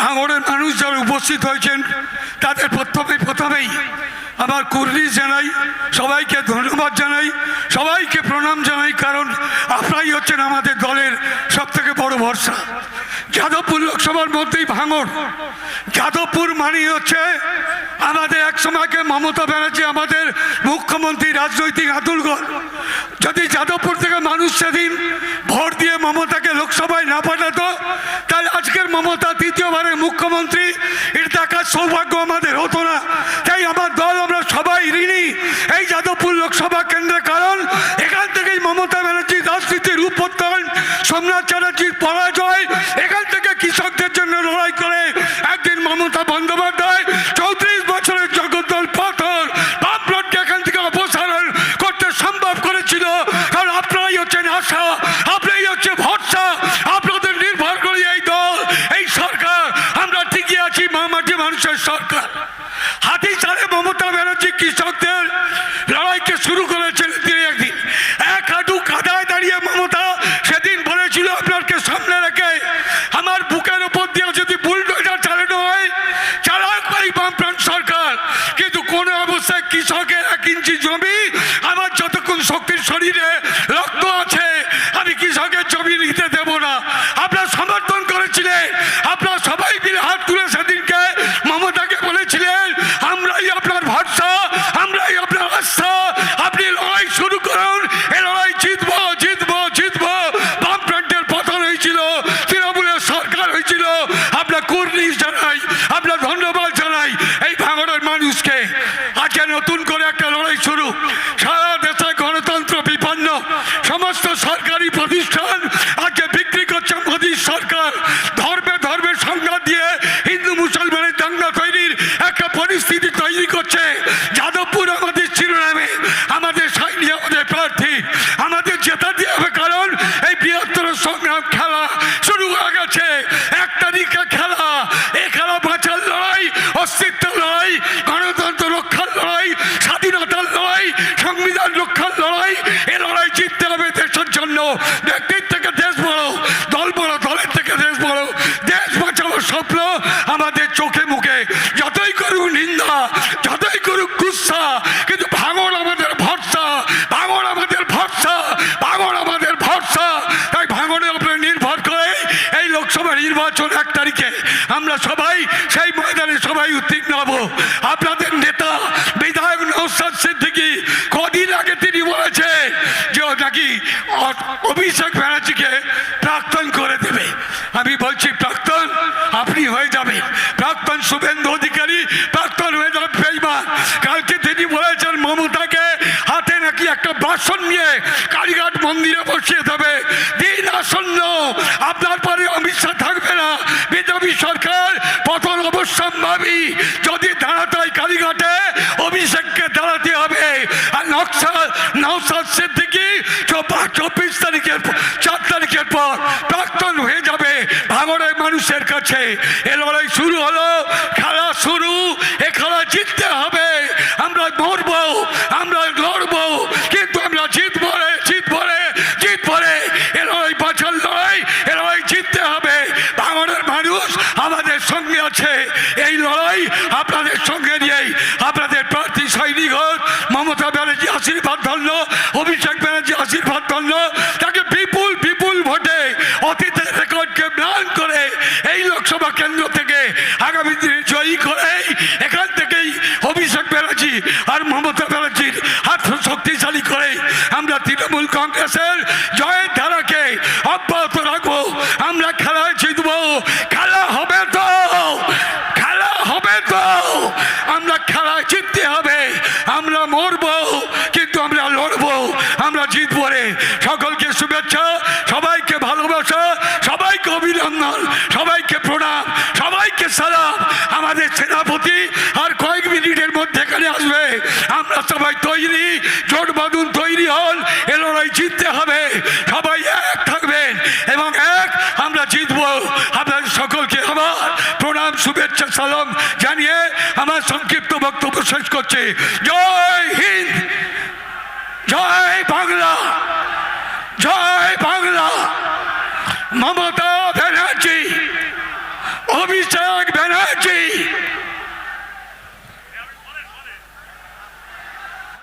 ভাঙড়ের মানুষ যারা উপস্থিত হয়েছেন তাদের প্রথমেই আমার কুর্নিশ জানাই, সবাইকে ধন্যবাদ জানাই, সবাইকে প্রণাম জানাই, কারণ আপনারাই হচ্ছেন আমাদের দলের সবথেকে বড় ভরসা। যাদবপুর লোকসভার মধ্যেই ভাঙড়। যাদবপুর মানে হচ্ছে আমাদের এক সময়কে মমতা ব্যানার্জি আমাদের মুখ্যমন্ত্রী, রাজনৈতিক আতুলঘর। যদি যাদবপুর থেকে মানুষ সেদিন ভোট দিয়ে মমতাকে লোকসভায় না পাঠাতো, তাহলে আজকের মমতা তৃতীয়বারের মুখ্যমন্ত্রী এর দেখার সৌভাগ্য আমাদের হতো না। তাই আমার দল, আমরা সবাই ঋণী এই যাদবপুর লোকসভা কেন্দ্রে, কারণ এখান থেকেই মমতা ব্যানার্জির রাজনীতির উত্থান, সোমনাথ চ্যাটার্জির পরাজয়, এখান থেকে কৃষকদের জন্য লড়াই করে একদিন মমতা বন্দ্যোপাধ্যায় 34 বছরের জগদ্দল পাথর বামফ্রন্টকে এখান থেকে অপসারণ করতে সম্ভব করেছিল। কারণ আপনারাই হচ্ছেন আশা, আপনারাই হচ্ছে ভরসা, আপনাদের নির্ভর করে এই দল, এই সরকার আমরা টিকে আছি। মাটি মানুষের সরকার। হাতি চালে মমতা ব্যানার্জি কৃষকদের লড়াইকে শুরু করেছিলেন। তিনি একদিন এক হাঁটু কাদায় দাঁড়িয়ে মমতা সেদিন বলেছিল, আপনাকে সামনে রেখে আমার বুকের উপর দিয়ে যদি বুলডোজার চালানো হয়, চালাক এই বামফ্রন্ট সরকার, কিন্তু কোনো অবস্থায় কৃষকের 1 ইঞ্চি জমি, আমার যতক্ষণ শক্তির শরীরে রক্ত আছে, আমি কৃষকের জমি নিতে দেব না। আপনারা সমর্থন করেছিলেন, আপনারা সবাই মিলে হাত তুলে সেদিনকে মমতাকে বলেছিলেন, আমরাই আপনার ভরসা, আমরাই আপনার আস্থা, আপনি লড়াই শুরু করুন, এই লড়াই জিতবো জিতবো জিতবো। বামফ্রন্টের পতন হয়েছিল, তৃণমূলের সরকার হয়েছিল। আপনার কুর্নিশ জানাই, আপনার ধন্যবাদ জানাই এই ভাঙড়ের মানুষকে। আজকে নতুন করে একটা লড়াই শুরু। সারা দেশে গণতন্ত্র বিপন্ন, সমস্ত সরকারি প্রতিষ্ঠান আজকে বিক্রি করছে মোদী সরকার। ধর্মে ধর্মে সংঘাত দিয়ে হিন্দু মুসলমানের দাঙ্গা তৈরির একটা পরিস্থিতি তৈরি করছে। যাদবপুর আমাদের শিরোনামে, আমাদের সাইনি, আমাদের প্রার্থী, আমাদের জেতাতে হবে, কারণ এই বৃহত্তর সংগ্রাম খেলা শুরু হয়ে গেছে। 1 তারিখে খেলা, এই খেলা বাঁচার লড়াই, অস্তিত্ব লড়াই, গণতন্ত্র রক্ষার লড়াই, স্বাধীনতার লড়াই, সংবিধান রক্ষার লড়াই। এই লড়াই জিততে হবে দেশের জন্য। ব্যক্তির থেকে দেশ বড়, দল বড়, দলের থেকে দেশ বড়। দেশ বাঁচানোর স্বপ্ন আমাদের চোখে মুখে। যতই করুক নিন্দা, যতই করুক গুচ্ছা, কিন্তু ভাঙড় আমাদের ভরসা, ভাঙড় আমাদের ভরসা, ভাঙড় আমাদের ভরসা। তাই ভাঙড়ের উপরে নির্ভর করে এই লোকসভা নির্বাচন 1 তারিখে আমরা সবাই সেই ময়দানে সবাই উত্তীর্ণ হব। আপনাদের নেতা বিধায়ক নওশাদ সিদ্দিকী কদিন আগে তিনি বলেছে যে নাকি অভিষেক ব্যানার্জিকে প্রাক্তন করে দেবে। আমি বলছি, প্রাক্তন আপনি হয়ে যাবেন, প্রাক্তন শুভেন্দু অধিকারী প্রাক্তন হয়ে যাবে বেঈমান। কালকে তিনি বলেছেন মমতাকে হাতে নাকি একটা বাসন নিয়ে কালীঘাট মন্দিরে বসিয়ে দেবে। দিন আসন্ন, আপনার পরে অমিত শাহ থাকবে না, বিজেপি সরকার পতন অবশ্যম্ভাবী। যদি দাঁড়াতে হয় কালীঘাটে, অভিষেককে দাঁড়াতে হবে। আর নওশাদ সিদ্দিকী 24 তারিখের 4 তারিখের পর প্রাক্তন হয়ে যাবে ভাঙড়ের মানুষের কাছে। এ লড়াই শুরু হলো, খেলা শুরু। এ খেলা জিততে হবে। আমরা মরবো, আমরা লড়বো, কিন্তু আমরা জিতবো রে, জিতবো রে, জিতবো রে। এ লড়াই বাঁচার লড়াই, এ লড়াই জিততে হবে। ভাঙড়ের মানুষ আমাদের সঙ্গে আছে। এই লড়াই আপনাদের সঙ্গে নিয়েই আপনাদের প্রার্থী সৈনিক হোক, মমতা ব্যানার্জি আশীর্বাদ ধন্য, অভিষেক ব্যানার্জি আশীর্বাদ ধন্য, তাকে বিপুল বিপুল ভোটে অতীতের রেকর্ডকে ম্লান করে এই লোকসভা কেন্দ্র থেকে আগামী দিনে জয়ী করে, এখান থেকেই অভিষেক ব্যানার্জি আর মমতা ব্যানার্জির হাত শক্তিশালী করে আমরা তৃণমূল কংগ্রেসের জয়ের ধারাকে অব্যাহত রাখবো। আমরা খেলায় জিতবো। খেলা হবে তো, খেলা হবে তো, আমরা খেলায় জিততে হবে। আমরা মরবো, কিন্তু আমরা লড়বো, আমরা জিতবো রে। সকলকে শুভেচ্ছা, সবাইকে ভালোবাসা, সবাইকে অভিনন্দন, সবাইকে প্রণাম, সবাইকে সালাম। আমাদের সেনাপতি আর কয়েক মিনিটের মধ্যে এখানে আসবে। আমরা সবাই তৈরি, জোট বাঁধুন, তৈরি হন। এ লড়াই জিততে হবে। সবাই এক থাকবেন এবং এক আমরা জিতবো। আপনাদের সকলকে আমার প্রণাম, শুভেচ্ছা, সালাম জানিয়ে আমার সংক্ষিপ্ত বক্তব্য শেষ করছি। জয় হিন্দ, জয় বাংলা, জয় বাংলা। মমতা ব্যানার্জি, অভিষেক ব্যানার্জি।